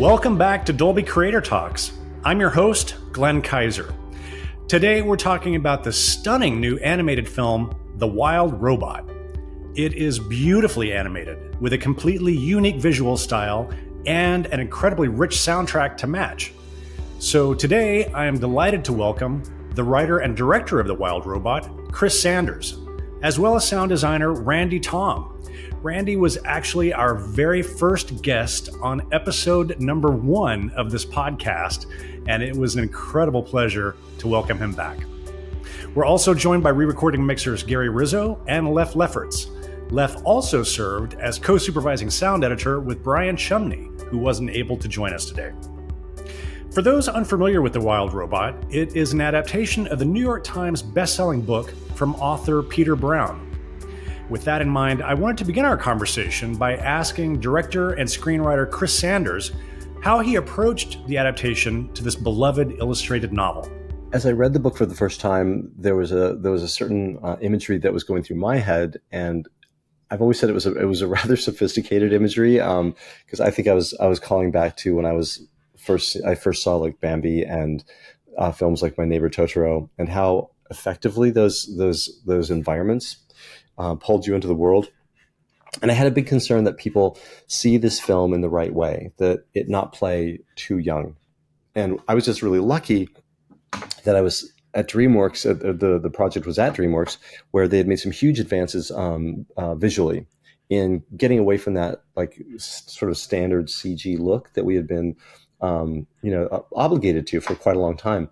Welcome back to Dolby Creator Talks. I'm your host, Glenn Kaiser. Today we're talking about the stunning new animated film, The Wild Robot. It is beautifully animated with a completely unique visual style and an incredibly rich soundtrack to match. So today I am delighted to welcome the writer and director of The Wild Robot, Chris Sanders, as well as sound designer Randy Thom. Randy was actually our very first guest on episode number 1 of this podcast, and it was an incredible pleasure to welcome him back. We're also joined by re-recording mixers Gary Rizzo and Lef Lefferts. Lef also served as co-supervising sound editor with Brian Chumney, who wasn't able to join us today. For those unfamiliar with The Wild Robot, it is an adaptation of the New York Times best-selling book from author Peter Brown. With that in mind, I wanted to begin our conversation by asking director and screenwriter Chris Sanders how he approached the adaptation to this beloved illustrated novel. As I read the book for the first time, there was a certain imagery that was going through my head, and I've always said it was a rather sophisticated imagery because I think I was calling back to when I first saw like Bambi and films like My Neighbor Totoro, and how effectively those environments pulled you into the world. And I had a big concern that people see this film in the right way, that it not play too young. And I was just really lucky that I was at DreamWorks, the project was at DreamWorks, where they had made some huge advances visually in getting away from that like sort of standard CG look that we had been obligated to for quite a long time.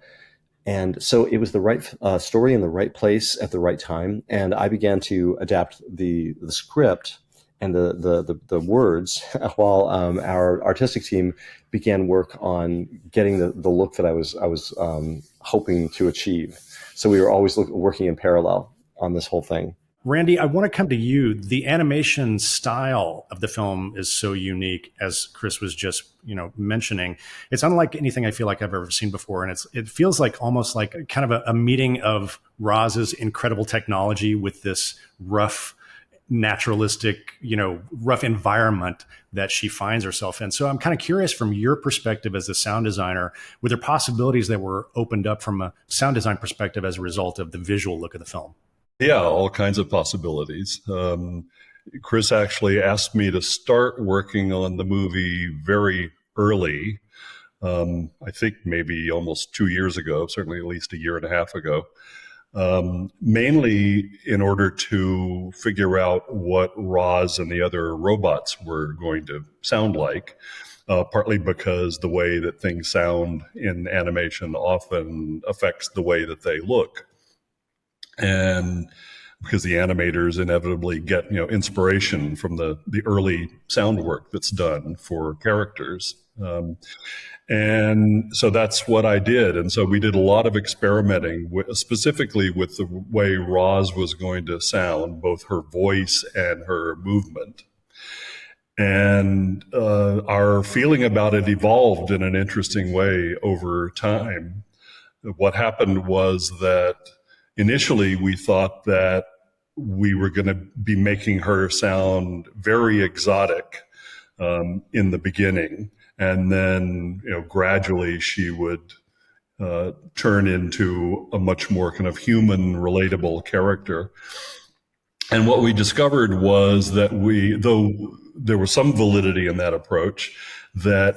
And so it was the right story in the right place at the right time. And I began to adapt the script and the words while our artistic team began work on getting the look that I was hoping to achieve. So we were always working in parallel on this whole thing. Randy, I want to come to you. The animation style of the film is so unique, as Chris was just, mentioning. It's unlike anything I feel like I've ever seen before, and it feels like almost like kind of a meeting of Roz's incredible technology with this rough, naturalistic, rough environment that she finds herself in. So I'm kind of curious from your perspective as a sound designer, were there possibilities that were opened up from a sound design perspective as a result of the visual look of the film? Yeah, all kinds of possibilities. Chris actually asked me to start working on the movie very early. I think maybe almost 2 years ago, certainly at least a year and a half ago, mainly in order to figure out what Roz and the other robots were going to sound like. Partly because the way that things sound in animation often affects the way that they look. And because the animators inevitably get, inspiration from the early sound work that's done for characters. And so that's what I did. And so we did a lot of experimenting specifically with the way Roz was going to sound, both her voice and her movement. And our feeling about it evolved in an interesting way over time. What happened was that initially, we thought that we were going to be making her sound very exotic in the beginning, and then gradually she would turn into a much more kind of human, relatable character. And what we discovered was that though there was some validity in that approach, that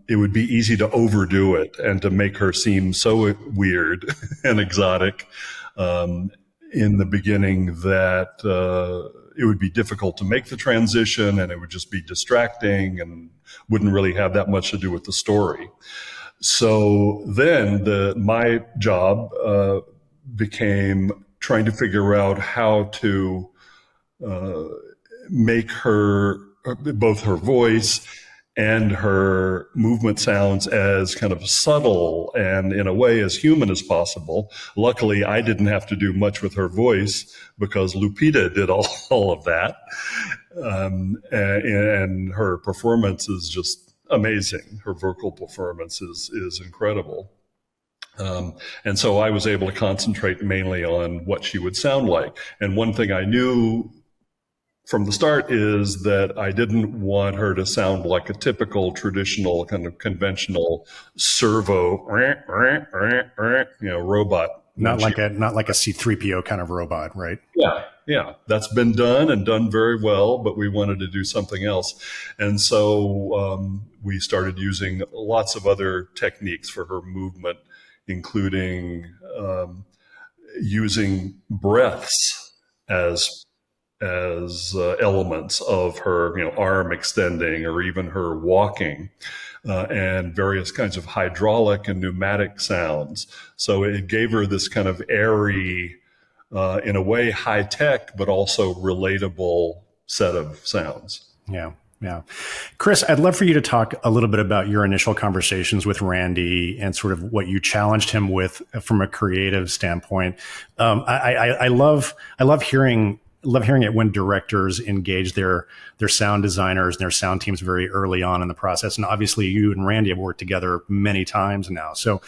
it would be easy to overdo it and to make her seem so weird and exotic in the beginning that it would be difficult to make the transition, and it would just be distracting and wouldn't really have that much to do with the story. So then my job became trying to figure out how to make her, both her voice and her movement sounds as kind of subtle and in a way as human as possible. Luckily, I didn't have to do much with her voice because Lupita did all of that. And her performance is just amazing. Her vocal performance is incredible. And so I was able to concentrate mainly on what she would sound like. And one thing I knew from the start is that I didn't want her to sound like a typical traditional kind of conventional servo, robot when she. Not like a C3PO kind of robot, right? Yeah, yeah, that's been done and done very well, but we wanted to do something else. And so we started using lots of other techniques for her movement, including using breaths as elements of her, arm extending or even her walking, and various kinds of hydraulic and pneumatic sounds. So it gave her this kind of airy, in a way, high tech, but also relatable set of sounds. Yeah. Yeah. Chris, I'd love for you to talk a little bit about your initial conversations with Randy and sort of what you challenged him with from a creative standpoint. I love hearing it when directors engage their sound designers and their sound teams very early on in the process. And obviously you and Randy have worked together many times now. So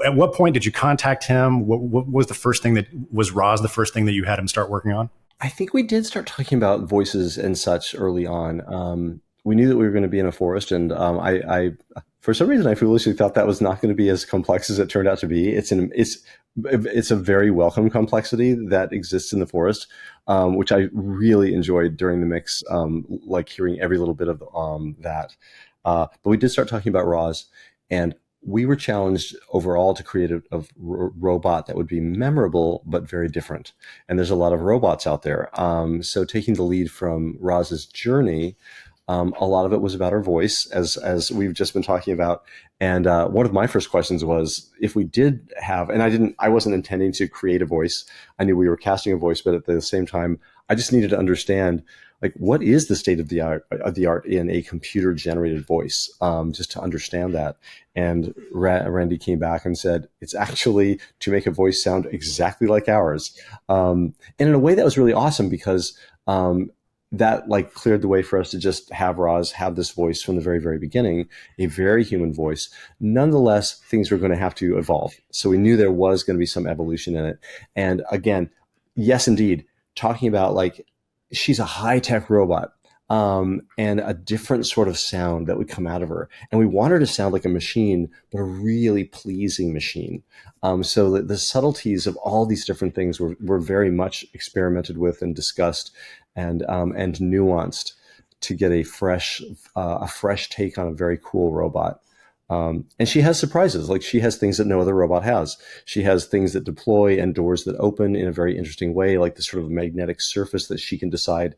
at what point did you contact him? What was the first thing was Roz the first thing that you had him start working on? I think we did start talking about voices and such early on. We knew that we were going to be in a forest, and I for some reason, I foolishly thought that was not going to be as complex as it turned out to be. It's a very welcome complexity that exists in the forest, which I really enjoyed during the mix, like hearing every little bit of that. But we did start talking about Roz, and we were challenged overall to create a robot that would be memorable but very different. And there's a lot of robots out there. So taking the lead from Roz's journey, a lot of it was about her voice, as we've just been talking about. And one of my first questions was if we did have, and I wasn't intending to create a voice. I knew we were casting a voice, but at the same time, I just needed to understand, like, what is the state of the art in a computer generated voice, just to understand that. And Randy came back and said, it's actually to make a voice sound exactly like ours. And in a way that was really awesome because that like cleared the way for us to just have Roz have this voice from the very, very beginning, a very human voice. Nonetheless, things were going to have to evolve. So we knew there was going to be some evolution in it. And again, yes, indeed, talking about like, she's a high-tech robot, and a different sort of sound that would come out of her. And we want her to sound like a machine, but a really pleasing machine. So the subtleties of all these different things were very much experimented with and discussed and nuanced to get a fresh take on a very cool robot. And she has surprises. Like, she has things that no other robot has. She has things that deploy and doors that open in a very interesting way, like this sort of magnetic surface that she can decide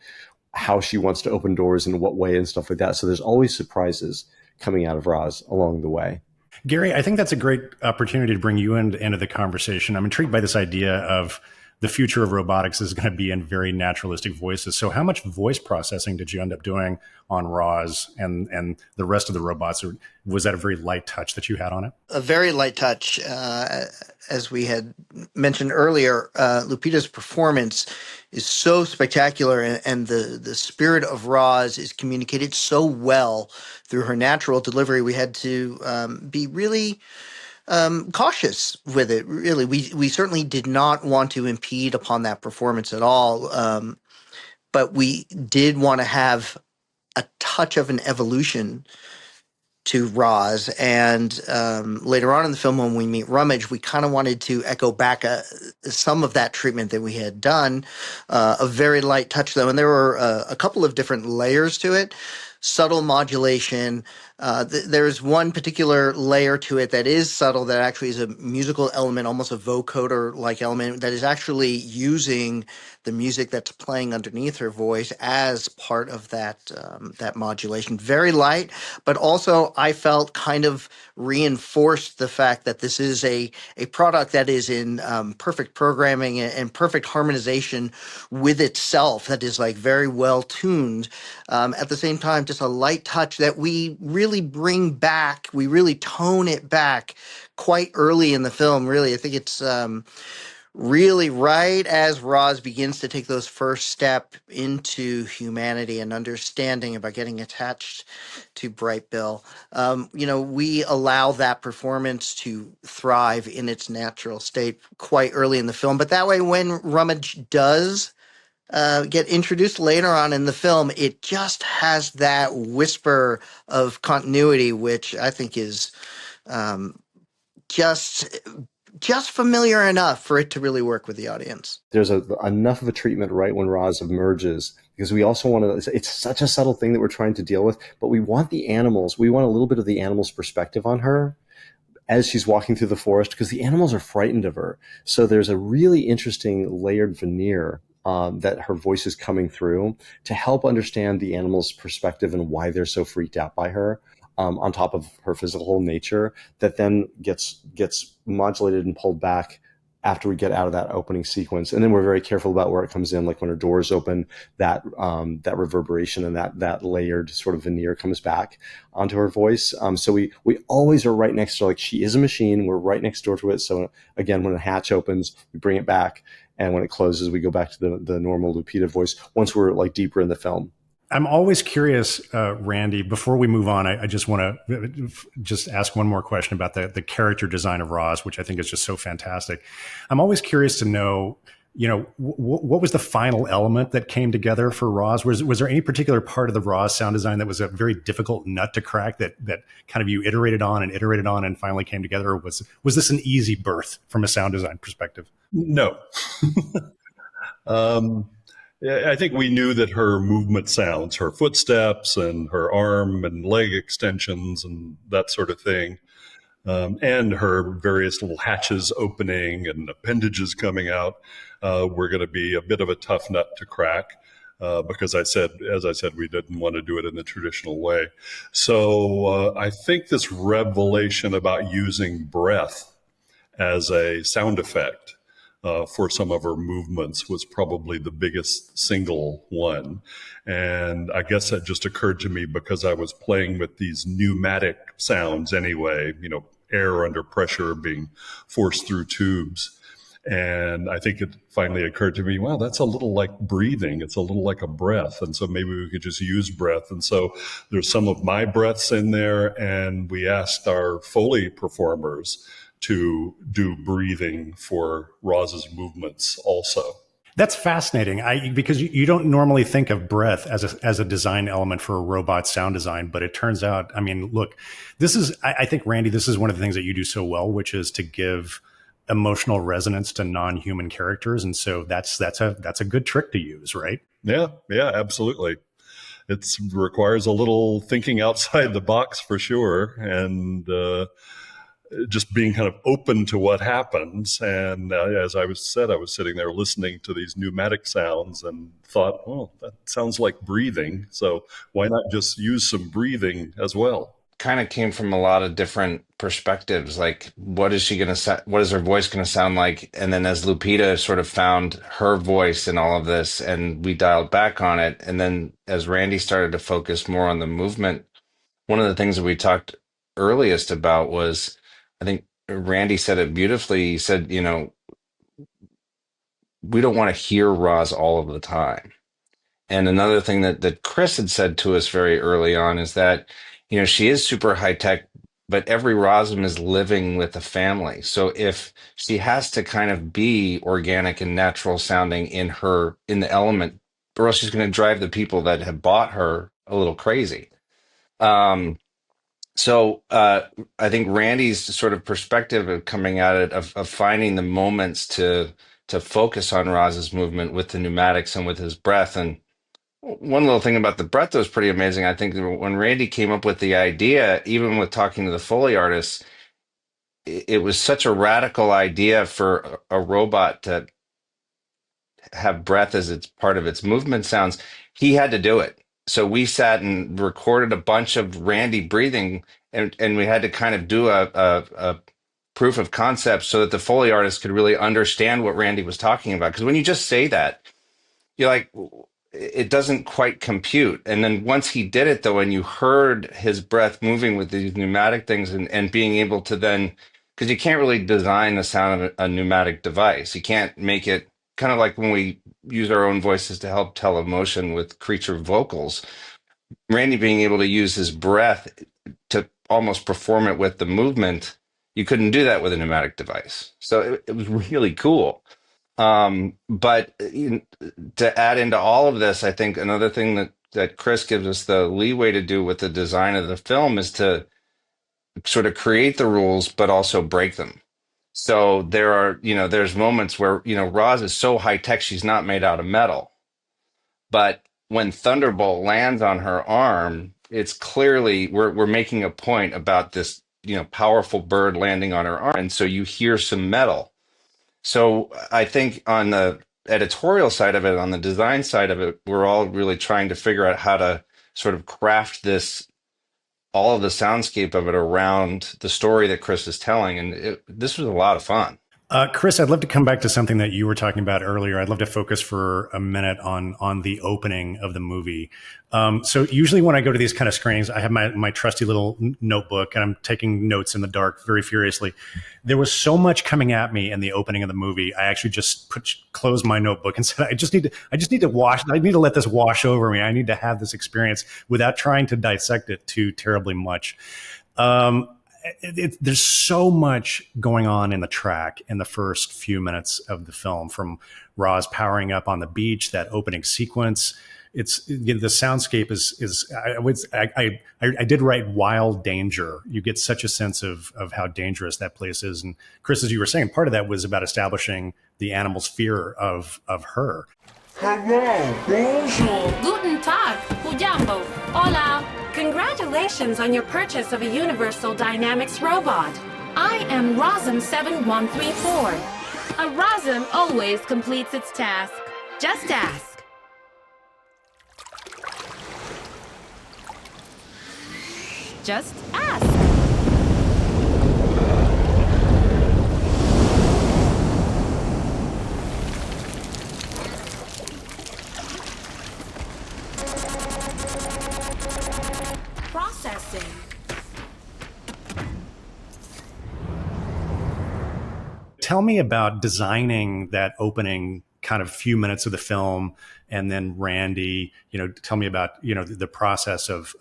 how she wants to open doors in what way and stuff like that. So there's always surprises coming out of Roz along the way. Gary, I think that's a great opportunity to bring you into the conversation. I'm intrigued by this idea of the future of robotics is going to be in very naturalistic voices. So how much voice processing did you end up doing on Roz and the rest of the robots? Or was that a very light touch that you had on it? A very light touch. As we had mentioned earlier, Lupita's performance is so spectacular, and the spirit of Roz is communicated so well through her natural delivery. We had to be really cautious with it. Really, we certainly did not want to impede upon that performance at all. But we did want to have a touch of an evolution to Roz, and later on in the film, when we meet Rummage, we kind of wanted to echo back some of that treatment that we had done. A very light touch, though, and there were a couple of different layers to it. Subtle modulation. There's one particular layer to it that is subtle, that actually is a musical element, almost a vocoder-like element, that is actually using the music that's playing underneath her voice as part of that modulation. Very light, but also I felt kind of reinforced the fact that this is a product that is in perfect programming and perfect harmonization with itself, that is like very well tuned. At the same time, just a light touch that we really bring back, we really tone it back quite early in the film. Really, I think it's really right as Roz begins to take those first step into humanity and understanding about getting attached to Bright Bill. We allow that performance to thrive in its natural state quite early in the film. But that way, when Rummage does get introduced later on in the film, it just has that whisper of continuity, which I think is um, just just familiar enough for it to really work with the audience. There's enough of a treatment right when Roz emerges, because we also want to, it's such a subtle thing that we're trying to deal with, but we want we want a little bit of the animal's perspective on her as she's walking through the forest, because the animals are frightened of her. So there's a really interesting layered veneer that her voice is coming through to help understand the animal's perspective and why they're so freaked out by her. On top of her physical nature, that then gets modulated and pulled back after we get out of that opening sequence. And then we're very careful about where it comes in, like when her doors open, that reverberation and that layered sort of veneer comes back onto her voice. So we always are right next to her, like she is a machine. We're right next door to it. So again, when the hatch opens, we bring it back. And when it closes, we go back to the normal Lupita voice once we're like deeper in the film. I'm always curious, Randy, before we move on, I just want to just ask one more question about the character design of Roz, which I think is just so fantastic. I'm always curious to know, what was the final element that came together for Roz? Was there any particular part of the Roz sound design that was a very difficult nut to crack that kind of you iterated on and finally came together? Or was this an easy birth from a sound design perspective? No. I think we knew that her movement sounds, her footsteps and her arm and leg extensions and that sort of thing, and her various little hatches opening and appendages coming out, were going to be a bit of a tough nut to crack. Because as I said, we didn't want to do it in the traditional way. So I think this revelation about using breath as a sound effect for some of her movements was probably the biggest single one. And I guess that just occurred to me because I was playing with these pneumatic sounds anyway, air under pressure being forced through tubes. And I think it finally occurred to me, wow, that's a little like breathing. It's a little like a breath. And so maybe we could just use breath. And so there's some of my breaths in there. And we asked our Foley performers to do breathing for Roz's movements also. That's fascinating. Because you don't normally think of breath as a design element for a robot sound design, but it turns out, look, I think, Randy, this is one of the things that you do so well, which is to give emotional resonance to non-human characters. And so that's a good trick to use, right? Yeah, absolutely. It requires a little thinking outside the box for sure. And, just being kind of open to what happens. And as I was sitting there listening to these pneumatic sounds and thought, oh, that sounds like breathing. So why not just use some breathing as well? Kind of came from a lot of different perspectives. Like, what is her voice going to sound like? And then as Lupita sort of found her voice in all of this and we dialed back on it. And then as Randy started to focus more on the movement, one of the things that we talked earliest about was, I think Randy said it beautifully. He said, we don't want to hear Roz all of the time. And another thing that Chris had said to us very early on is that, she is super high tech, but every Rosm is living with a family. So if she has to kind of be organic and natural sounding in the element, or else she's going to drive the people that have bought her a little crazy. So I think Randy's sort of perspective of coming at it, of finding the moments to focus on Roz's movement with the pneumatics and with his breath. And one little thing about the breath that was pretty amazing, I think when Randy came up with the idea, even with talking to the Foley artists, it was such a radical idea for a robot to have breath as its part of its movement sounds. He had to do it. So we sat and recorded a bunch of Randy breathing, and we had to kind of do a proof of concept so that the Foley artist could really understand what Randy was talking about. Because when you just say that, you're like, it doesn't quite compute. And then once he did it, though, and you heard his breath moving with these pneumatic things and being able to then, because you can't really design the sound of a pneumatic device. You can't make it kind of like when we use our own voices to help tell emotion with creature vocals. Randy being able to use his breath to almost perform it with the movement, you couldn't do that with a pneumatic device. So it was really cool. But to add into all of this, I think another thing that Chris gives us the leeway to do with the design of the film is to sort of create the rules, but also break them. So there's moments where, Roz is so high tech, she's not made out of metal. But when Thunderbolt lands on her arm, it's clearly we're making a point about this, powerful bird landing on her arm. And so you hear some metal. So I think on the editorial side of it, on the design side of it, we're all really trying to figure out how to sort of craft all of the soundscape of it around the story that Chris is telling. And this was a lot of fun. Chris, I'd love to come back to something that you were talking about earlier. I'd love to focus for a minute on the opening of the movie. So usually when I go to these kind of screenings, I have my trusty little notebook and I'm taking notes in the dark very furiously. There was so much coming at me in the opening of the movie. I actually just closed my notebook and said, I just need to let this wash over me. I need to have this experience without trying to dissect it too terribly much. There's so much going on in the track in the first few minutes of the film, from Roz powering up on the beach, that opening sequence. The soundscape is I did write wild danger. You get such a sense of how dangerous that place is. And Chris, as you were saying, part of that was about establishing the animal's fear of her. Hello, bonjour. Guten Tag, Hujambo. Hola. Congratulations on your purchase of a Universal Dynamics robot. I am Rosm7134. A Rosm always completes its task. Just ask. Just ask. Processing. Tell me about designing that opening kind of few minutes of the film, and then Randy, tell me about the process of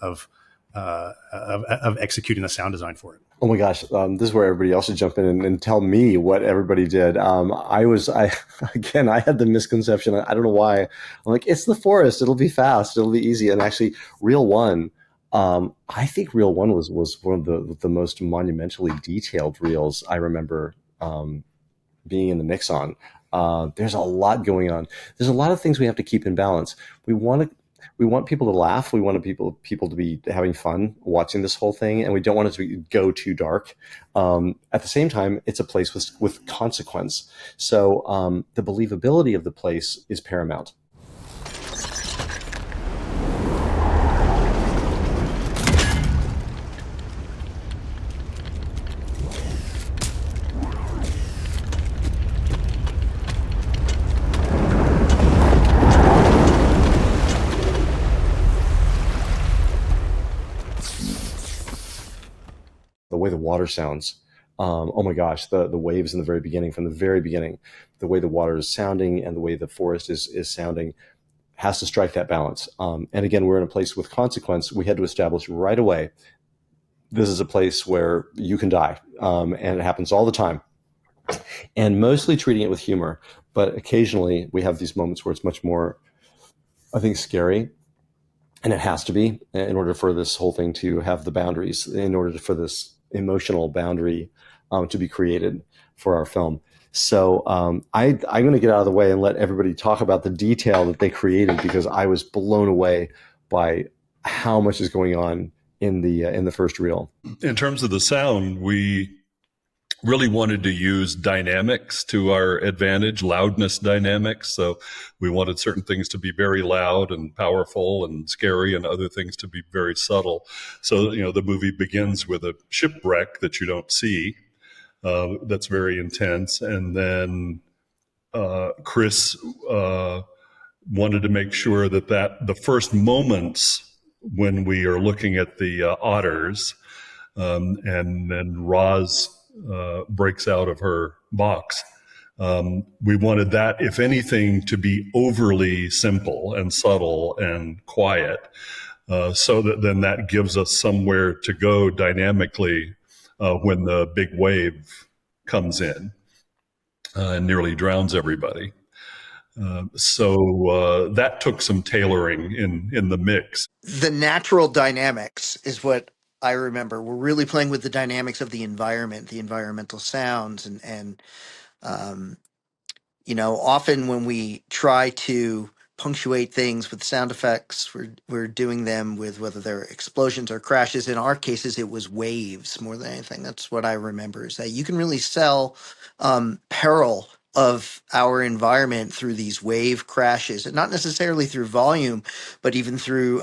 executing the sound design for it. Oh my gosh, this is where everybody else should jump in and tell me what everybody did. I had the misconception. I don't know why. I'm like, it's the forest. It'll be fast. It'll be easy. And actually, Reel 1, I think Reel 1 was one of the most monumentally detailed reels I remember being in the mix on. There's a lot going on. There's a lot of things we have to keep in balance. We want people to laugh. We want people to be having fun watching this whole thing, and we don't want it to go too dark. At the same time, it's a place with consequence. So the believability of the place is paramount. The way the water sounds. Oh my gosh, the waves in the very beginning, from the very beginning, the way the water is sounding and the way the forest is sounding has to strike that balance. And again, we're in a place with consequence. We had to establish right away, this is a place where you can die. And it happens all the time. And mostly treating it with humor. But occasionally we have these moments where it's much more, I think, scary. And it has to be, in order for this whole thing to have the boundaries, in order for this emotional boundary to be created for our film. So I'm going to get out of the way and let everybody talk about the detail that they created, because I was blown away by how much is going on in the first reel. In terms of the sound, we really wanted to use dynamics to our advantage, loudness dynamics. So we wanted certain things to be very loud and powerful and scary, and other things to be very subtle. So, the movie begins with a shipwreck that you don't see, that's very intense. And then Chris wanted to make sure that the first moments when we are looking at the otters, and then Roz breaks out of her box. We wanted that, if anything, to be overly simple and subtle and quiet, so that then that gives us somewhere to go dynamically when the big wave comes in. and nearly drowns everybody. So that took some tailoring in the mix. The natural dynamics is what I remember. We're really playing with the dynamics of the environment, the environmental sounds, and um, often when we try to punctuate things with sound effects, we're doing them with whether they're explosions or crashes. In our cases, it was waves more than anything. That's what I remember, is that you can really sell peril of our environment through these wave crashes, and not necessarily through volume, but even through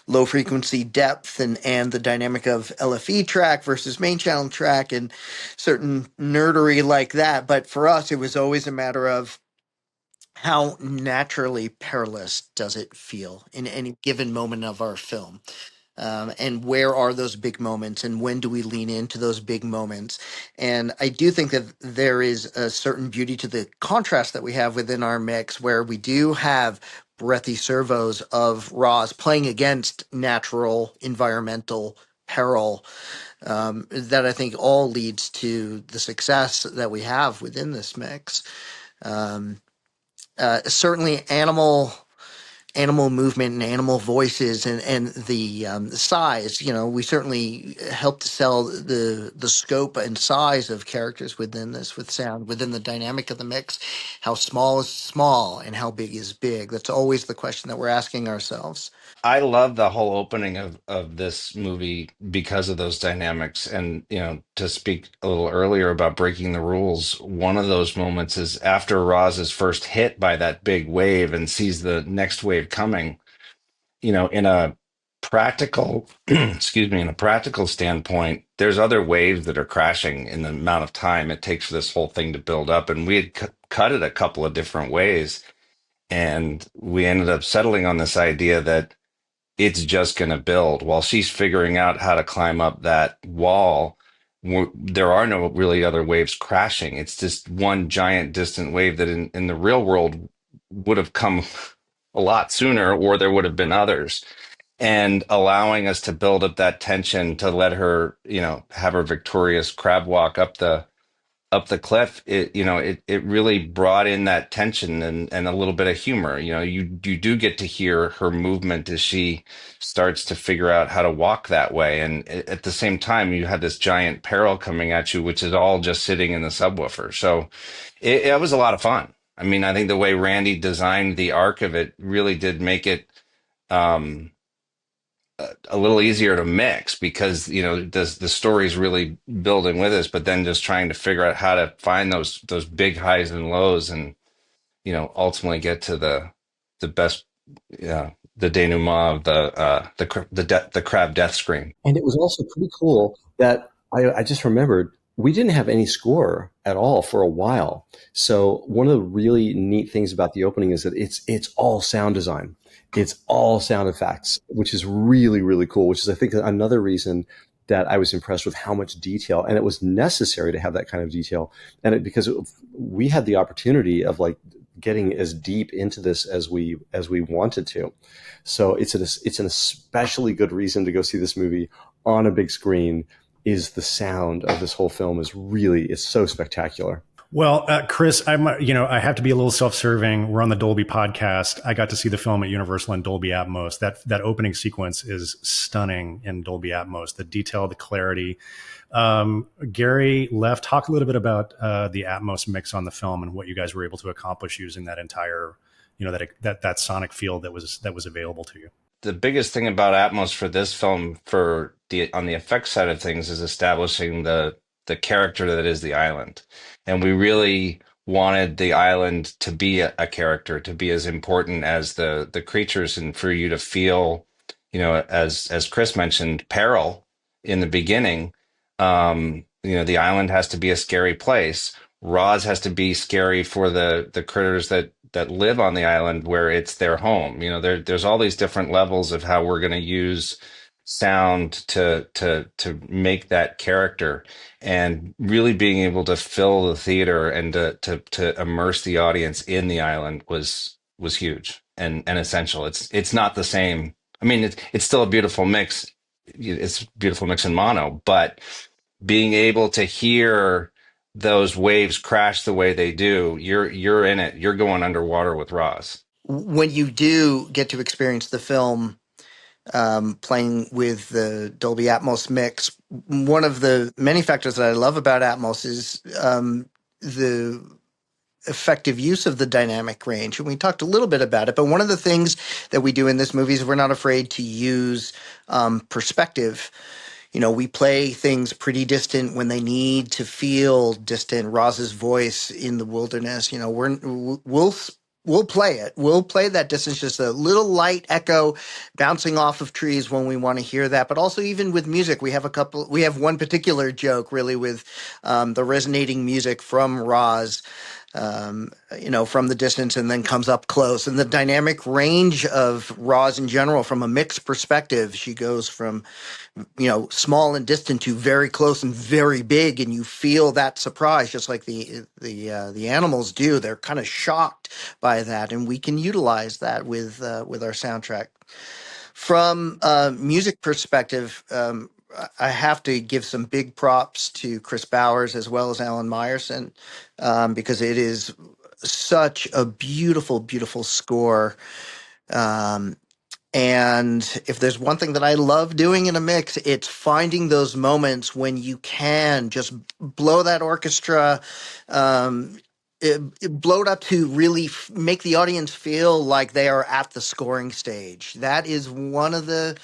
low frequency depth and the dynamic of LFE track versus main channel track and certain nerdery like that. But for us, it was always a matter of how naturally perilous does it feel in any given moment of our film. And where are those big moments, and when do we lean into those big moments? And I do think that there is a certain beauty to the contrast that we have within our mix, where we do have breathy servos of Roz playing against natural environmental peril, that I think all leads to the success that we have within this mix. Um, Certainly animal movement and animal voices and the size. We certainly help to sell the scope and size of characters within this with sound, within the dynamic of the mix. How small is small and how big is big? That's always the question that we're asking ourselves. I love the whole opening of this movie because of those dynamics. And, to speak a little earlier about breaking the rules, one of those moments is after Roz is first hit by that big wave and sees the next wave coming, in a practical, excuse me, in a practical standpoint, there's other waves that are crashing in the amount of time it takes for this whole thing to build up. And we had cut it a couple of different ways. And we ended up settling on this idea that it's just going to build while she's figuring out how to climb up that wall. There are no really other waves crashing. It's just one giant distant wave that in the real world would have come a lot sooner, or there would have been others. And allowing us to build up that tension to let her, have her victorious crab walk up the cliff, it really brought in that tension and a little bit of humor. You do get to hear her movement as she starts to figure out how to walk that way, and at the same time you have this giant peril coming at you, which is all just sitting in the subwoofer. So it was a lot of fun. I mean, I think the way Randy designed the arc of it really did make it um a little easier to mix, because the story's really building with us, but then just trying to figure out how to find those big highs and lows, and ultimately get to the best, the denouement of the crab death scream. And it was also pretty cool that I just remembered we didn't have any score at all for a while. So one of the really neat things about the opening is that it's all sound design. It's all sound effects, which is really, really cool, which is, I think, another reason that I was impressed with how much detail, and it was necessary to have that kind of detail. And because we had the opportunity of like getting as deep into this as we wanted to. So it's an especially good reason to go see this movie on a big screen. Is the sound of this whole film it's so spectacular. Well, Chris, I have to be a little self-serving. We're on the Dolby podcast. I got to see the film at Universal in Dolby Atmos. That opening sequence is stunning in Dolby Atmos. The detail, the clarity. Gary Leff, talk a little bit about the Atmos mix on the film and what you guys were able to accomplish using that entire, that sonic field that was available to you. The biggest thing about Atmos for this film, on the effects side of things, is establishing the character that is the island. And we really wanted the island to be a character, to be as important as the creatures, and for you to feel, as Chris mentioned, peril in the beginning. The island has to be a scary place. Roz has to be scary for the critters that live on the island, where it's their home. There's all these different levels of how we're going to use sound to make that character, and really being able to fill the theater and to immerse the audience in the island was huge and essential. It's not the same. I mean, it's still a beautiful mix. It's a beautiful mix in mono, but being able to hear those waves crash the way they do, you're in it. You're going underwater with Roz. When you do get to experience the film playing with the Dolby Atmos mix, one of the many factors that I love about Atmos is the effective use of the dynamic range. And we talked a little bit about it, but one of the things that we do in this movie is we're not afraid to use perspective. You know, we play things pretty distant when they need to feel distant. Roz's voice in the wilderness, you know, we'll play it. We'll play that distance, just a little light echo bouncing off of trees when we want to hear that. But also even with music, we have one particular joke really with the resonating music from Roz, you know, from the distance and then comes up close. And the dynamic range of Roz in general, from a mixed perspective, she goes from, you know, small and distant to very close and very big, and you feel that surprise, just like the animals do. They're kind of shocked by that, and we can utilize that with our soundtrack. From a music perspective, I have to give some big props to Chris Bowers as well as Alan Meyerson, because it is such a beautiful, beautiful score. And if there's one thing that I love doing in a mix, it's finding those moments when you can just blow that orchestra, blow it up to really make the audience feel like they are at the scoring stage. That is one of the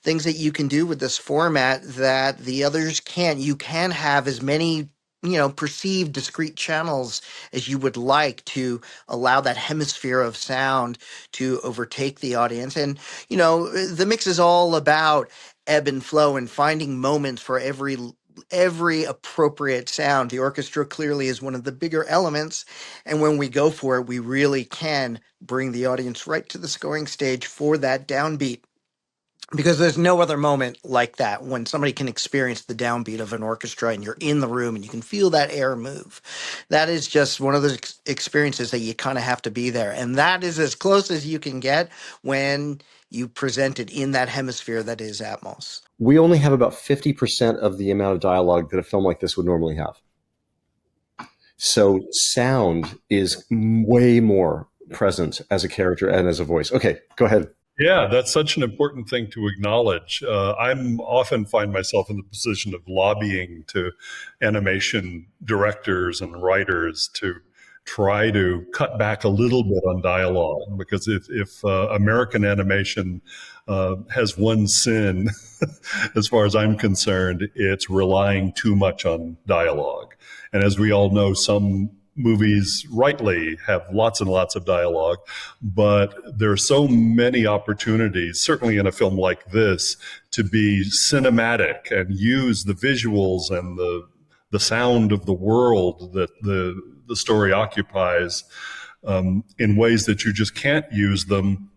things that you can do with this format that the others can't. You can have as many, you know, perceived discrete channels as you would like to allow that hemisphere of sound to overtake the audience. And, you know, the mix is all about ebb and flow and finding moments for every appropriate sound. The orchestra clearly is one of the bigger elements, and when we go for it, we really can bring the audience right to the scoring stage for that downbeat. Because there's no other moment like that when somebody can experience the downbeat of an orchestra and you're in the room and you can feel that air move. That is just one of those experiences that you kind of have to be there. And that is as close as you can get when you present it in that hemisphere that is Atmos. We only have about 50% of the amount of dialogue that a film like this would normally have. So sound is way more present as a character and as a voice. Okay, go ahead. Yeah, that's such an important thing to acknowledge. I'm often find myself in the position of lobbying to animation directors and writers to try to cut back a little bit on dialogue, because if American animation has one sin, as far as I'm concerned, it's relying too much on dialogue. And as we all know, some movies rightly have lots and lots of dialogue, but there are so many opportunities, certainly in a film like this, to be cinematic and use the visuals and the sound of the world that the story occupies in ways that you just can't use them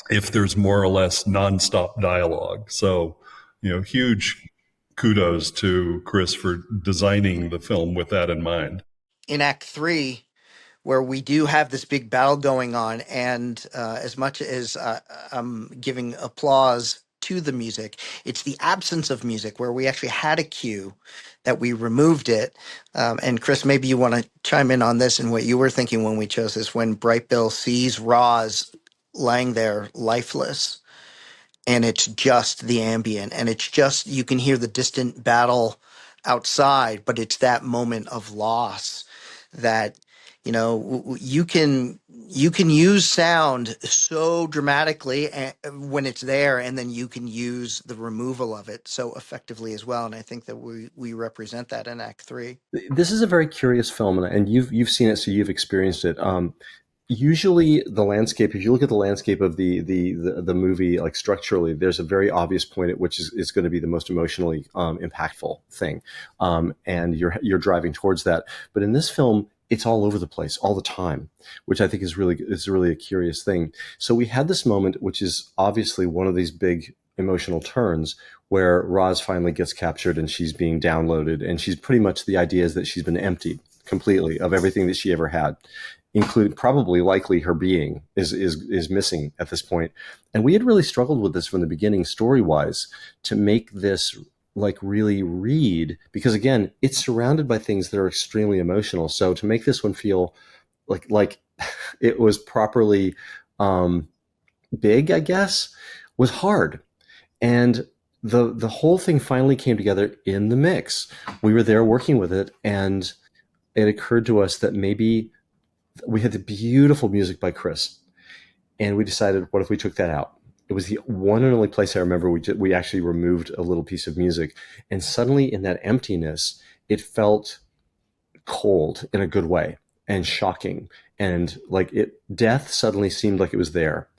if there's more or less nonstop dialogue. So, you know, huge kudos to Chris for designing the film with that in mind. In Act 3, where we do have this big battle going on, and as much as I'm giving applause to the music, it's the absence of music where we actually had a cue that we removed it. And Chris, maybe you want to chime in on this and what you were thinking when we chose this, when Bright Bill sees Roz lying there lifeless, and it's just the ambient, and it's just, you can hear the distant battle outside, but it's that moment of loss that, you know, you can use sound so dramatically when it's there, and then you can use the removal of it so effectively as well. And I think that we represent that in Act 3. This is a very curious film, and you've seen it, so you've experienced it. Usually the landscape, if you look at the landscape of the movie, like structurally, there's a very obvious point at which is going to be the most emotionally impactful thing. And you're driving towards that. But in this film, it's all over the place all the time, which I think is really a curious thing. So we had this moment, which is obviously one of these big emotional turns, where Roz finally gets captured and she's being downloaded, and she's pretty much, the idea is that she's been emptied completely of everything that she ever had, including probably likely her being is missing at this point. And we had really struggled with this from the beginning, story-wise, to make this like really read, because again, it's surrounded by things that are extremely emotional. So to make this one feel like it was properly big, I guess, was hard. And the whole thing finally came together in the mix. We were there working with it, and it occurred to us that maybe we had the beautiful music by Chris, and we decided, what if we took that out? It was the one and only place I remember we actually removed a little piece of music, and suddenly in that emptiness, it felt cold in a good way and shocking, and like death suddenly seemed like it was there,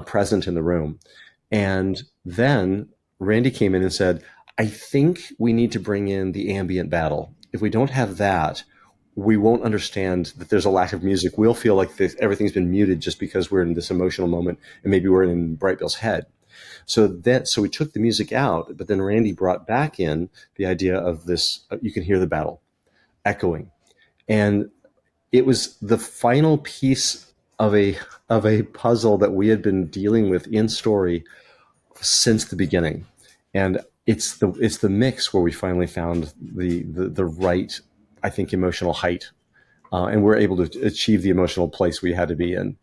present in the room. And then Randy came in and said, I think we need to bring in the ambient battle. If we don't have that, we won't understand that there's a lack of music. We'll feel like everything's been muted just because we're in this emotional moment, and maybe we're in Bright Bill's head. So we took the music out, but then Randy brought back in the idea of this, you can hear the battle echoing. And it was the final piece of a puzzle that we had been dealing with in story since the beginning. And it's the mix where we finally found the right, I think, emotional height, and we're able to achieve the emotional place we had to be in.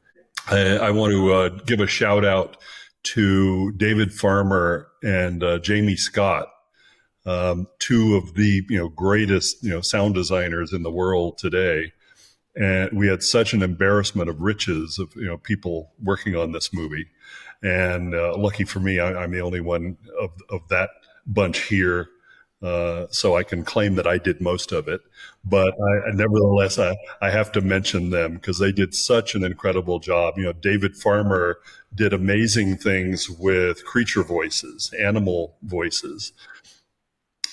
I want to give a shout out to David Farmer and Jamie Scott, two of the greatest sound designers in the world today. And we had such an embarrassment of riches of people working on this movie. And lucky for me, I'm the only one of that bunch here, so I can claim that I did most of it. But nevertheless, I have to mention them because they did such an incredible job. David Farmer did amazing things with creature voices, animal voices.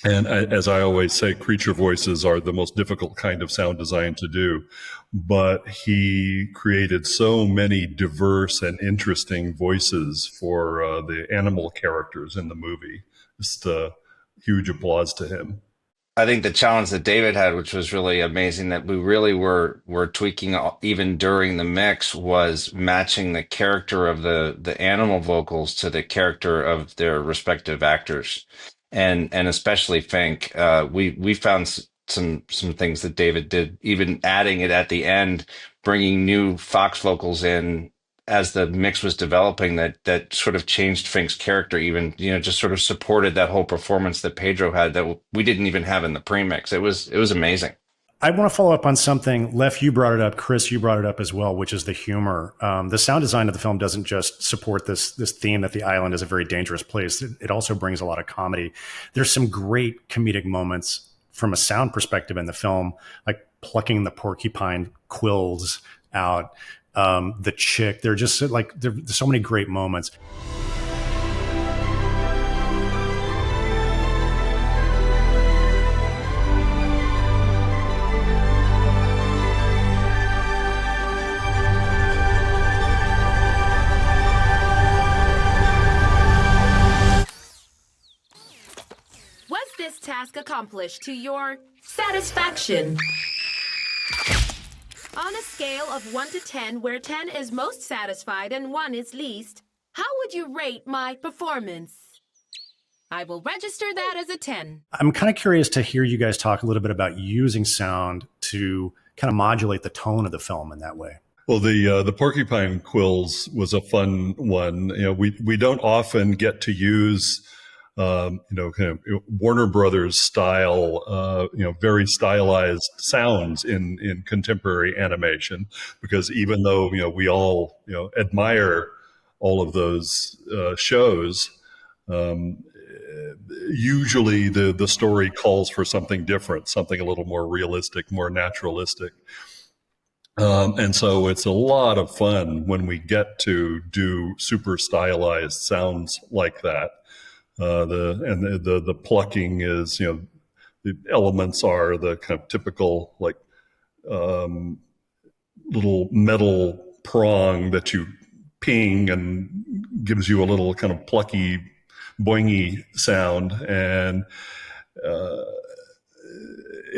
And as I always say, creature voices are the most difficult kind of sound design to do. But he created so many diverse and interesting voices for the animal characters in the movie. Just huge applause to him. I think the challenge that David had, which was really amazing, that we really were tweaking even during the mix, was matching the character of the animal vocals to the character of their respective actors, and especially Fink. We found some things that David did, even adding it at the end, bringing new Fox vocals in as the mix was developing, that sort of changed Fink's character, even, just sort of supported that whole performance that Pedro had that we didn't even have in the pre-mix. It was amazing. I want to follow up on something. Leff, you brought it up. Chris, you brought it up as well, which is the humor. The sound design of the film doesn't just support this theme that the island is a very dangerous place. It also brings a lot of comedy. There's some great comedic moments from a sound perspective in the film, like plucking the porcupine quills out. The chick, they're just like, there's so many great moments. Was this task accomplished to your satisfaction? On a scale of 1 to 10, where 10 is most satisfied and 1 is least, how would you rate my performance? I will register that as a 10. I'm kind of curious to hear you guys talk a little bit about using sound to kind of modulate the tone of the film in that way. Well, the porcupine quills was a fun one. We don't often get to use kind of Warner Brothers style, very stylized sounds in contemporary animation, because even though, we all, admire all of those shows, usually the story calls for something different, something a little more realistic, more naturalistic. And so it's a lot of fun when we get to do super stylized sounds like that. The plucking is, the elements are the kind of typical, like, little metal prong that you ping and gives you a little kind of plucky, boingy sound. And,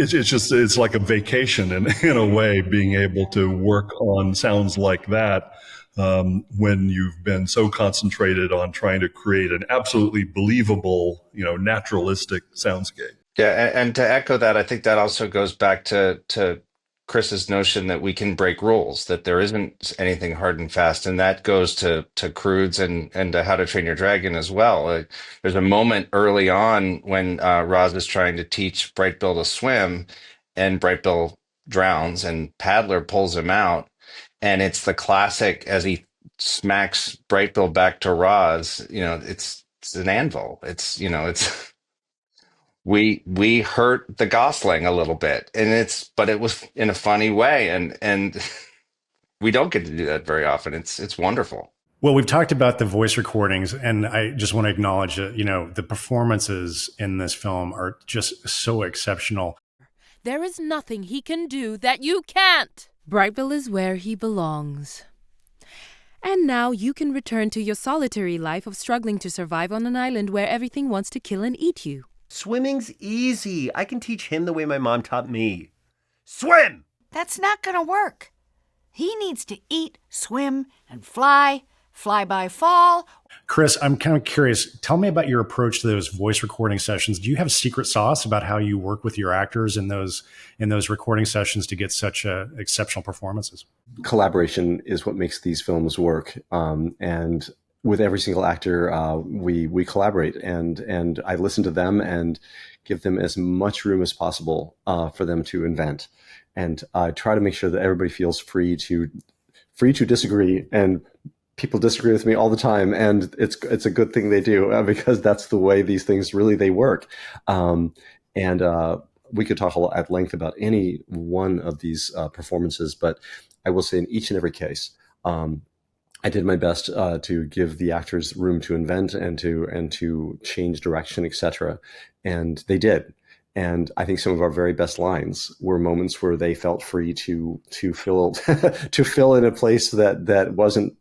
it's like a vacation in a way, being able to work on sounds like that, when you've been so concentrated on trying to create an absolutely believable, naturalistic soundscape. Yeah, and to echo that, I think that also goes back to Chris's notion that we can break rules, that there isn't anything hard and fast, and that goes to Croods and to How to Train Your Dragon as well. There's a moment early on when Roz is trying to teach Brightbill to swim, and Brightbill drowns, and Paddler pulls him out, and it's the classic as he smacks Brightbill back to Roz. It's an anvil. It's we hurt the Gosling a little bit, but it was in a funny way, and we don't get to do that very often. It's wonderful. Well, we've talked about the voice recordings, and I just want to acknowledge that, the performances in this film are just so exceptional. There is nothing he can do that you can't. Brightbill is where he belongs. And now you can return to your solitary life of struggling to survive on an island where everything wants to kill and eat you. Swimming's easy. I can teach him the way my mom taught me. Swim! That's not gonna work. He needs to eat, swim, and fly by fall. Chris, I'm kind of curious. Tell me about your approach to those voice recording sessions. Do you have a secret sauce about how you work with your actors in those recording sessions to get such exceptional performances? Collaboration is what makes these films work. And with every single actor, we collaborate, and I listen to them and give them as much room as possible for them to invent, and I try to make sure that everybody feels free to disagree. And people disagree with me all the time, and it's a good thing they do, because that's the way these things they work. And we could talk at length about any one of these performances, but I will say in each and every case, I did my best to give the actors room to invent and to change direction, etc. And they did. And I think some of our very best lines were moments where they felt free to fill to fill in a place that wasn't,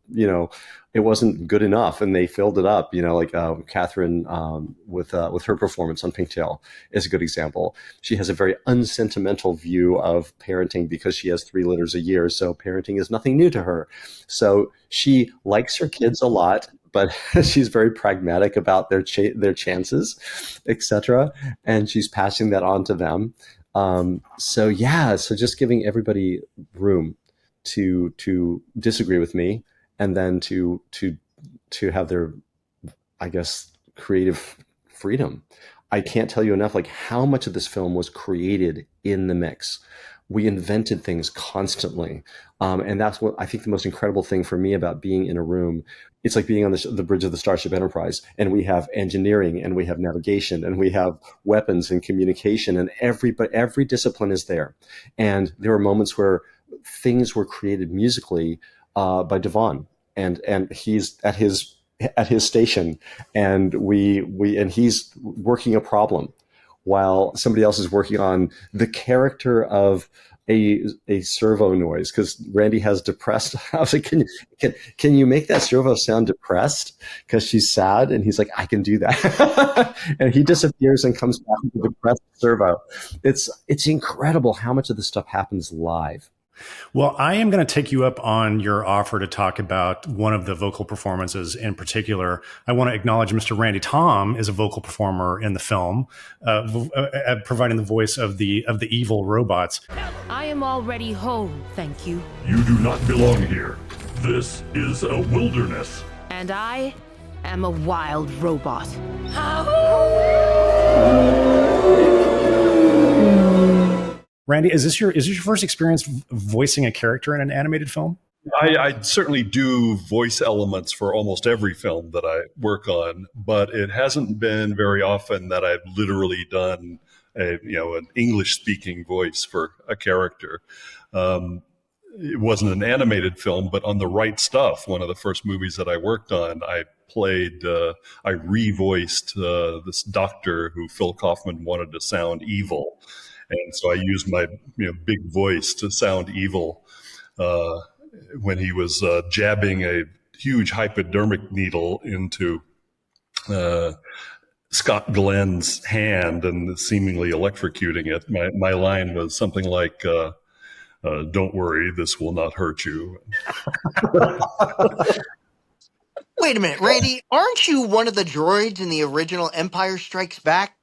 it wasn't good enough, and they filled it up. Like Catherine with her performance on Pinktail is a good example. She has a very unsentimental view of parenting because she has 3 litters a year, so parenting is nothing new to her. So she likes her kids a lot, but she's very pragmatic about their chances, etc. And she's passing that on to them. So just giving everybody room to disagree with me, and then to have their, I guess, creative freedom. I can't tell you enough, like, how much of this film was created in the mix. We invented things constantly. And that's what I think the most incredible thing for me about being in a room. It's like being on the bridge of the Starship Enterprise, and we have engineering, and we have navigation, and we have weapons and communication, and every discipline is there. And there were moments where things were created musically by Devon, and he's at his station, and and he's working a problem while somebody else is working on the character of a servo noise, because Randy has depressed. I was like, can you make that servo sound depressed because she's sad? And he's like, I can do that. And he disappears and comes back with a depressed servo. It's incredible how much of this stuff happens live. Well, I am going to take you up on your offer to talk about one of the vocal performances in particular. I want to acknowledge Mr. Randy Thom is a vocal performer in the film, providing the voice of the evil robots. I am already home, thank you. You do not belong here. This is a wilderness. And I am a wild robot. Randy, is this your first experience voicing a character in an animated film? I certainly do voice elements for almost every film that I work on, but it hasn't been very often that I've literally done an English-speaking voice for a character. It wasn't an animated film, but on The Right Stuff, one of the first movies that I worked on, I revoiced this doctor who Phil Kaufman wanted to sound evil. And so I used my big voice to sound evil when he was jabbing a huge hypodermic needle into Scott Glenn's hand and seemingly electrocuting it. My line was something like, Don't worry, this will not hurt you. Wait a minute, Randy, aren't you one of the droids in the original Empire Strikes Back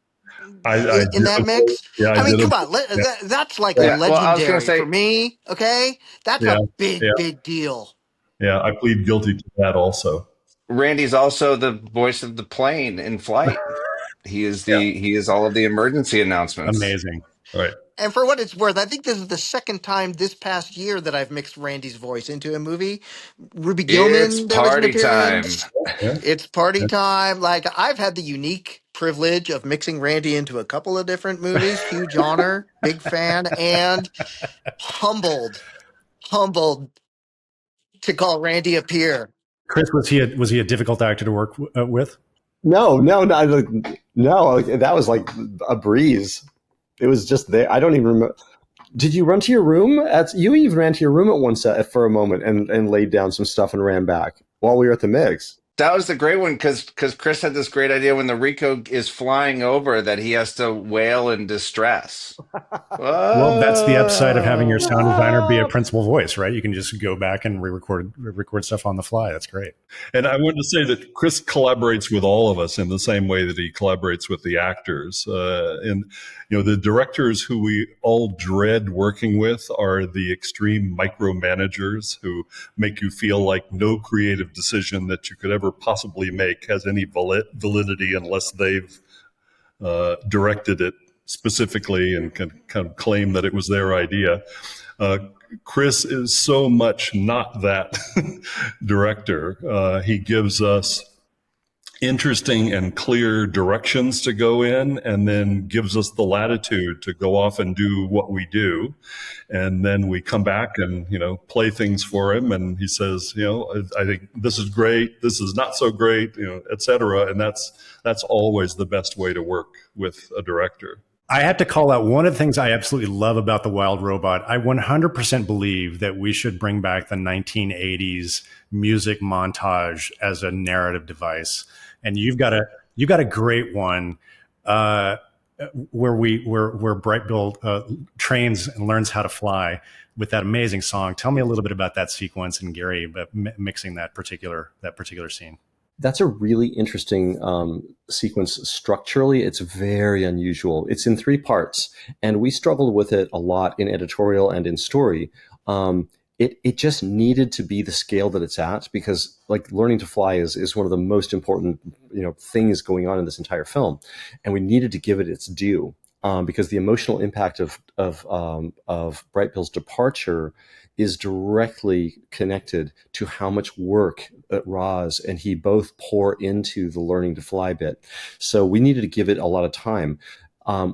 I in did that a, mix? yeah, I I mean, did a, come on, yeah, that's like yeah, Yeah, well, I was going to legendary for say, me, okay? That's yeah, a big, yeah, big deal. yeah. I plead guilty to that also. Randy's also the voice of the plane in flight. Yeah, He is all of the emergency announcements. Amazing. right. And for what it's worth, I think this is the second time this past year that I've mixed Randy's voice into a movie. Ruby It's Gillman, there was an party time. appearance. Yeah, It's party yeah. time. Like, I've had the unique privilege of mixing Randy into a couple of different movies. Huge honor, big fan, and humbled to call Randy a peer. Chris, was he a difficult actor to work with? No, no, no, no. Like, that was like a breeze. It was just there. I don't even remember. Did you run to your room? You even ran to your room at one set for a moment and laid down some stuff and ran back while we were at the mix. That was the great one because Chris had this great idea when the Rico is flying over that he has to wail in distress. Well, that's the upside of having your Whoa. sound designer be a principal voice, right? You can just go back and record stuff on the fly. That's great. And I wanted to say that Chris collaborates with all of us in the same way that he collaborates with the actors. And the directors who we all dread working with are the extreme micromanagers who make you feel like no creative decision that you could ever possibly make has any validity unless they've directed it specifically and can kind of claim that it was their idea. Chris is so much not that director. He gives us interesting and clear directions to go in and then gives us the latitude to go off and do what we do. And then we come back and, play things for him. And he says, I think this is great. This is not so great, et cetera. And that's always the best way to work with a director. I have to call out one of the things I absolutely love about The Wild Robot. I 100% believe that we should bring back the 1980s music montage as a narrative device. And you've got a great one where Bright Bill trains and learns how to fly with that amazing song. Tell me a little bit about that sequence and Gary mixing that particular scene. That's a really interesting sequence. Structurally, it's very unusual. It's in 3 parts, and we struggled with it a lot in editorial and in story. It just needed to be the scale that it's at, because like learning to fly is one of the most important things going on in this entire film, and we needed to give it its due because the emotional impact of Bright Bill's departure is directly connected to how much work that Roz and he both pour into the learning to fly bit. So we needed to give it a lot of time.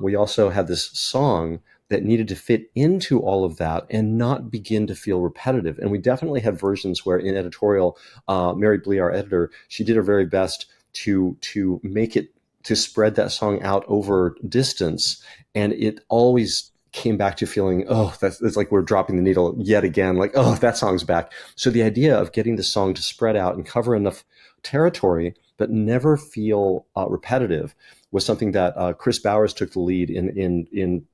We also had this song that needed to fit into all of that and not begin to feel repetitive. And we definitely had versions where in editorial, Mary Blee, our editor, she did her very best to make it, to spread that song out over distance. And it always came back to feeling, it's like we're dropping the needle yet again, like, that song's back. So the idea of getting the song to spread out and cover enough territory but never feel repetitive was something that Chris Bowers took the lead in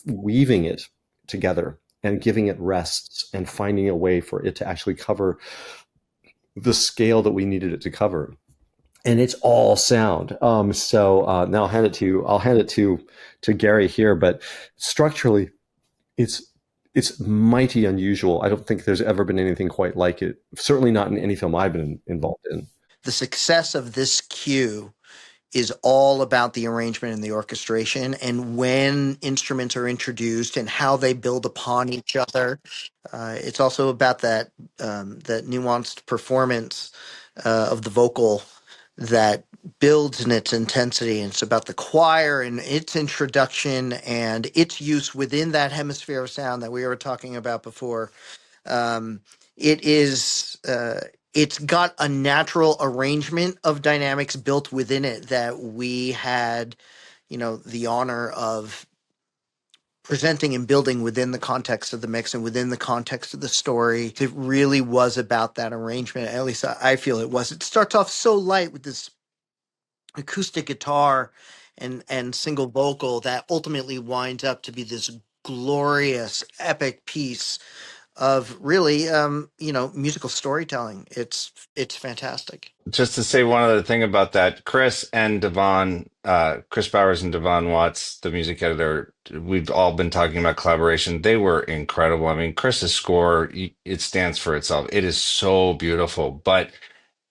weaving it together and giving it rests and finding a way for it to actually cover the scale that we needed it to cover. And it's all sound. So now I'll hand it to Gary here. But structurally, it's mighty unusual. I don't think there's ever been anything quite like it. Certainly not in any film I've been involved in. The success of this cue is all about the arrangement and the orchestration and when instruments are introduced and how they build upon each other. It's also about that nuanced performance of the vocal that builds in its intensity. And it's about the choir and its introduction and its use within that hemisphere of sound that we were talking about before. It's got a natural arrangement of dynamics built within it that we had, the honor of presenting and building within the context of the mix and within the context of the story. It really was about that arrangement. At least I feel it was. It starts off so light with this acoustic guitar and single vocal that ultimately winds up to be this glorious, epic piece of really, musical storytelling. It's fantastic. Just to say one other thing about that, Chris Bowers and Devon Watts, the music editor, we've all been talking about collaboration. They were incredible. I mean, Chris's score, it stands for itself. It is so beautiful, but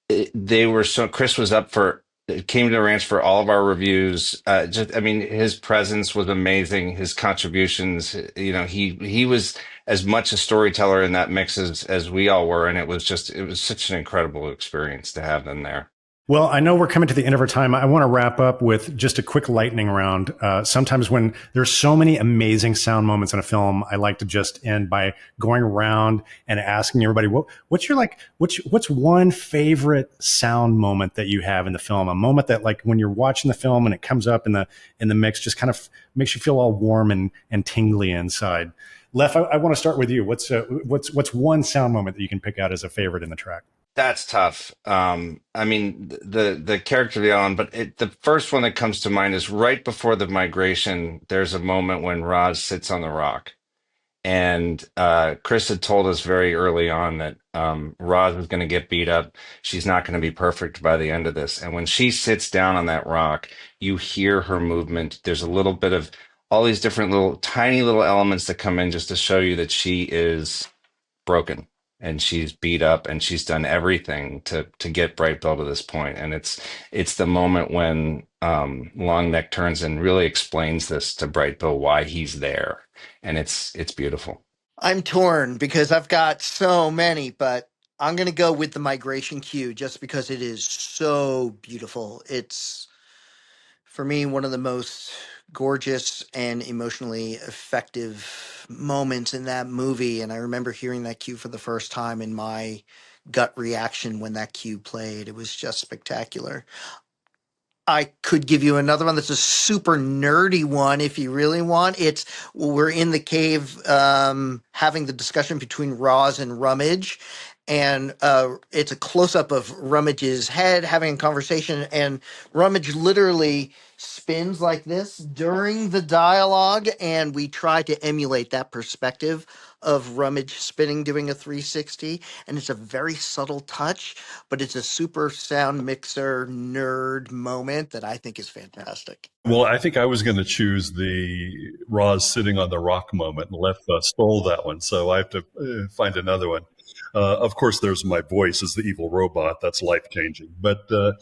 Chris was up for, came to the ranch for all of our reviews. I mean, his presence was amazing. His contributions, he was as much a storyteller in that mix as we all were. And it was such an incredible experience to have them there. Well, I know we're coming to the end of our time. I want to wrap up with just a quick lightning round. Sometimes when there's so many amazing sound moments in a film, I like to just end by going around and asking everybody, what's one favorite sound moment that you have in the film? A moment that, like, when you're watching the film and it comes up in the mix, just kind of makes you feel all warm and tingly inside. Lef, I want to start with you. What's one sound moment that you can pick out as a favorite in the track? That's tough. I mean, the character of the island, but the first one that comes to mind is right before the migration. There's a moment when Roz sits on the rock, and Chris had told us very early on that Roz was going to get beat up. She's not going to be perfect by the end of this. And when she sits down on that rock, you hear her movement. There's a little bit of all these different little tiny little elements that come in just to show you that she is broken and she's beat up and she's done everything to get Bright Bill to this point. And it's the moment when Longneck turns and really explains this to Bright Bill why he's there, and it's beautiful. I'm torn because I've got so many, but I'm going to go with the migration cue just because it is so beautiful. It's, for me, one of the most gorgeous and emotionally effective moments in that movie. And I remember hearing that cue for the first time, and my gut reaction when that cue played, it was just spectacular. I could give you another one that's a super nerdy one if you really want. We're in the cave having the discussion between Roz and Rummage, and it's a close-up of Rummage's head having a conversation, and Rummage literally spins like this during the dialogue, and we try to emulate that perspective of Rummage spinning, doing a 360, and it's a very subtle touch, but it's a super sound mixer nerd moment that I think is fantastic. Well, I think I was going to choose the Roz sitting on the rock moment, and Lef stole that one, so I have to find another one. Of course, there's my voice as the evil robot. That's life-changing. But the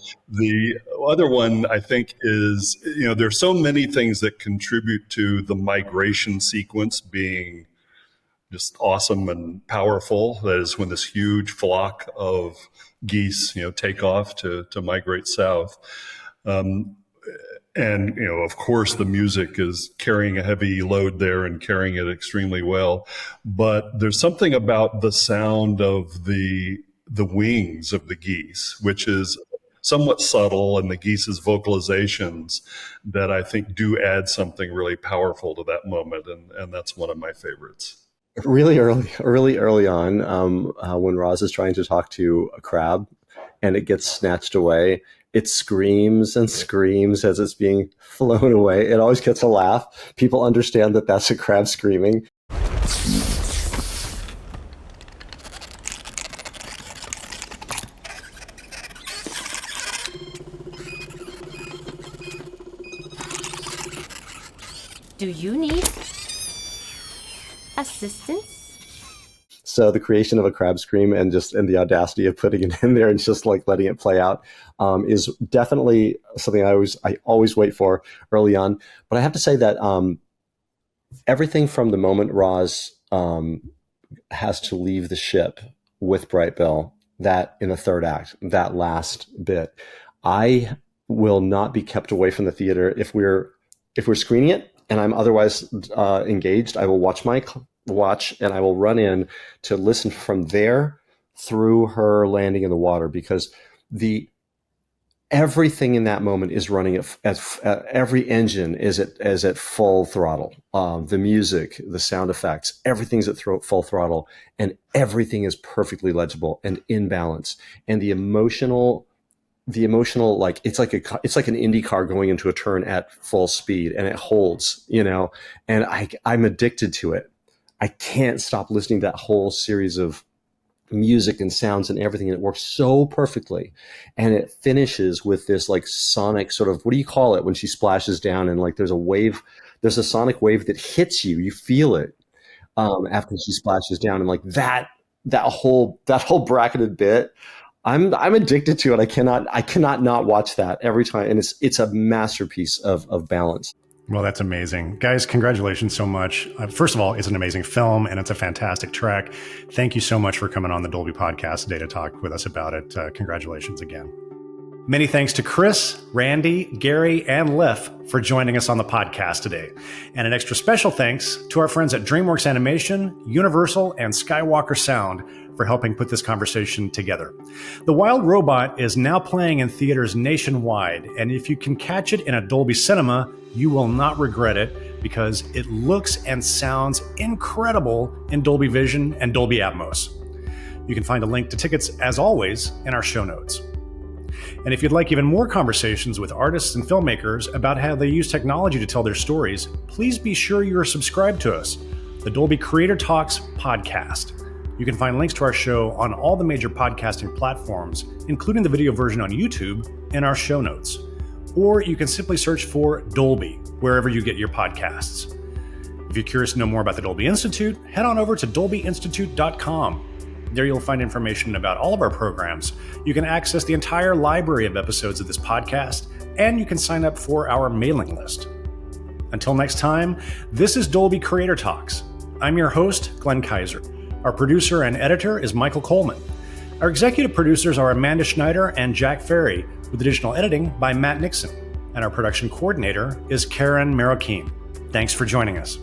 other one, I think, is, there's so many things that contribute to the migration sequence being just awesome and powerful. That is when this huge flock of geese, take off to migrate south. And, of course, the music is carrying a heavy load there and carrying it extremely well. But there's something about the sound of the wings of the geese, which is somewhat subtle, and the geese's vocalizations that I think do add something really powerful to that moment. And that's one of my favorites. Really early on, when Roz is trying to talk to a crab and it gets snatched away, it screams and screams as it's being flown away. It always gets a laugh. People understand that that's a crab screaming. Do you need assistance? So the creation of a crab scream and the audacity of putting it in there and just like letting it play out is definitely something I always wait for early on. But I have to say that everything from the moment Roz has to leave the ship with Bright Bill, that in the third act, that last bit, I will not be kept away from the theater if we're screening it and I'm otherwise engaged. I will watch and I will run in to listen from there through her landing in the water, because everything in that moment is running at every engine is at full throttle. The music, the sound effects, everything's at full throttle, and everything is perfectly legible and in balance. And the emotional the emotional, like it's like an Indy car going into a turn at full speed, and it holds, and I'm addicted to it. I can't stop listening to that whole series of music and sounds and everything, and it works so perfectly. And it finishes with this like sonic sort of, what do you call it when she splashes down and like there's a sonic wave that hits you, you feel it after she splashes down, and like that whole bracketed bit, I'm addicted to it. I cannot not watch that every time, and it's a masterpiece of balance. Well, that's amazing. Guys, congratulations so much. First of all, it's an amazing film and it's a fantastic track. Thank you so much for coming on the Dolby Podcast today to talk with us about it. Congratulations again. Many thanks to Chris, Randy, Gary, and Liff for joining us on the podcast today. And an extra special thanks to our friends at DreamWorks Animation, Universal, and Skywalker Sound for helping put this conversation together. The Wild Robot is now playing in theaters nationwide, and if you can catch it in a Dolby Cinema, you will not regret it because it looks and sounds incredible in Dolby Vision and Dolby Atmos. You can find a link to tickets, as always, in our show notes. And if you'd like even more conversations with artists and filmmakers about how they use technology to tell their stories, please be sure you're subscribed to us, the Dolby Creator Talks podcast. You can find links to our show on all the major podcasting platforms, including the video version on YouTube, in our show notes. Or you can simply search for Dolby wherever you get your podcasts. If you're curious to know more about the Dolby Institute, head on over to dolbyinstitute.com. There you'll find information about all of our programs. You can access the entire library of episodes of this podcast, and you can sign up for our mailing list. Until next time, this is Dolby Creator Talks. I'm your host, Glenn Kaiser. Our producer and editor is Michael Coleman. Our executive producers are Amanda Schneider and Jack Ferry, with additional editing by Matt Nixon. And our production coordinator is Karen Marroquin. Thanks for joining us.